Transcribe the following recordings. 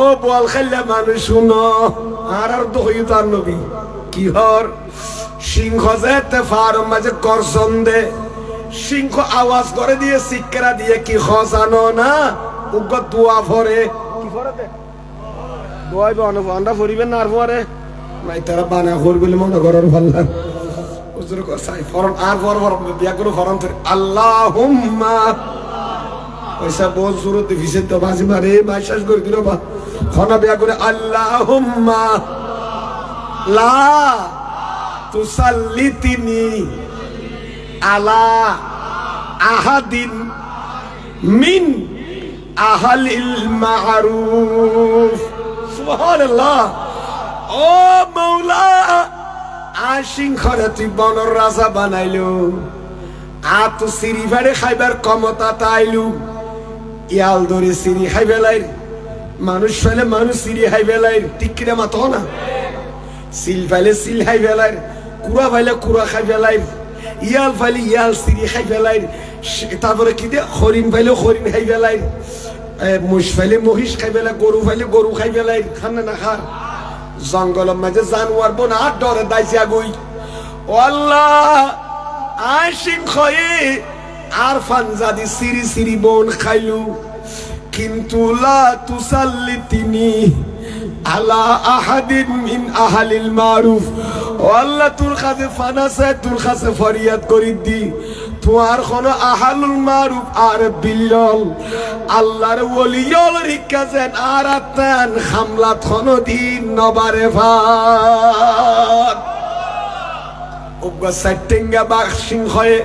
ও বল খাইলে মানুষ শুনো আর দই তার নবী কি হর সিংহ যেতে ফার মাঝে গর্জন দে সিংহ আওয়াজ করে দিয়ে শিক্ষা দিয়ে কি খসানো না উগ্র দোয়া ভরে কি ভরে দে দোয়াই বান্ডা ভরিবেন না আর পরে নাই তারা বানা করবে মনে করার ভাল্লার হুজুর কসাই ফরন আর বড় বড় বিয়া করে ফরন ধরে আল্লাহুম্মা পয়সা বহুত জোরত দিছে তো বাজি মারে মাইশাস করে দিল বা খানা বিয়া করে আল্লাহুম্মা লা তুসাল্লিতিনি আলা আহাদিন মিন আহলিল মারুফ সুবহানাল্লাহ ও মাওলা আশিং খরে তুই বনর রাজা বানাইলো আর তো সিঁড়ি ভাড়ে খাইবার ক্ষমতা তাইলু ইয়াল ধরে সিঁড়ি খাই বেলাই মানুষ ফেলে মানুষ সিঁড়ি খাই বেলাই ঠিক কিনা মাতো না সিল ফাইলে সিল খাই বেলাই কুড়া ফাইলে কুড়া খাই বেলাই ইয়াল ফাইলে ইয়াল সিঁড়ি খাই বেলাই তারপরে কি দিয়ে হরিণ ফাইলে হরিণ খাই বেলাই মহিষ ফাইলে মহিষ খাই বেলাই গরু ফাইলে গরু খাই বেলাই খান না খা জঙ্গলের মাঝে জানোয়ার বোন আর ডরে দাইছে আগুই ও আল্লাহ আশিং খয়ে আর ফানজাদি সিরি সিরি বোন খাইলু কিন্তু লা তুসাল্লিতিনি আলা আহাদিন মিন আহলিল মারুফ ও আল্লাহ তোর কাছে ফানাসে তোর কাছে ফরিয়াদ করি দি তোমার কোন আহলুল মারুফ আর বিল্লাল আল্লাহর ওলিয়ল রিকাজেন আর আতান হামলা থনো দিন নবারে ভাত ওগা সাইটেঙ্গা বাক্সিং হয়ে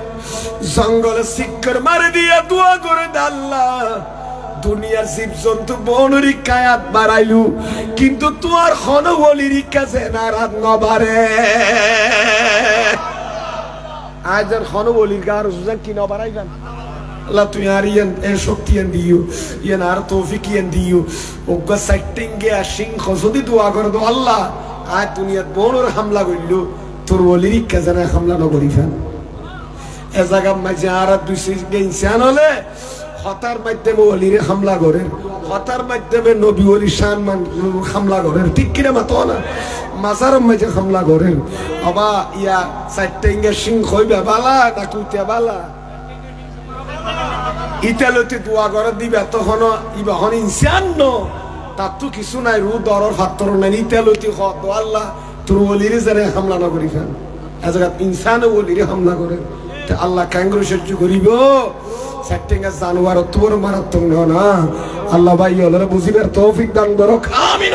জঙ্গলে শিক্ষর মারে দিয়া দোয়া করে আল্লাহ দুনিয়ার জীবজন্তু বনরি কায়াত বাড়াইলু কিন্তু তোমার খন বলি রিকাছে না রাত নবারে আজের খন বলির গার সুজান কি নবারাইবেন আল্লাহ তুই আর ইয়ান এ শক্তি আন দিও ইয়ান আর তৌফিক ইয়ান দিও ওগা সাইটেঙ্গা সিংহ যদি দোয়া করে দো আল্লাহ আজ দুনিয়ার বনর হামলা কইলো তোর বলি রিকাছে না হামলা নগরি ফেন এ জায়গা মাঝে আর দুই ইনসান হলে হতার মাধ্যমে ওলিরে হামলা করেন হতার মাধ্যমে নবী ওলি শান মান হামলা করেন ঠিক কিনা মাতো না মাজারের মাঝে হামলা করেন বাবা ইয়া চারটে ইঙ্গে সিং হইবে বালা না কুইতে বালা ইতালতে দোয়া করে দিবে তখন ইবাহন ইনসান ন তার তো কিছু নাই রু দরর ফাত্তর নাই ইতালতে হত আল্লাহ তোর ওলিরে যারা হামলা না করি ফেন এ জায়গা ইনসান ওলিরে হামলা করেন আল্লাহ কাঙ্গুর সহ্য করিব সেটিংয়ে জানোয়ার তোর মারাত্মক না আল্লাহ ভাই ওরা বুঝিবার তৌফিক দান করো আমিন।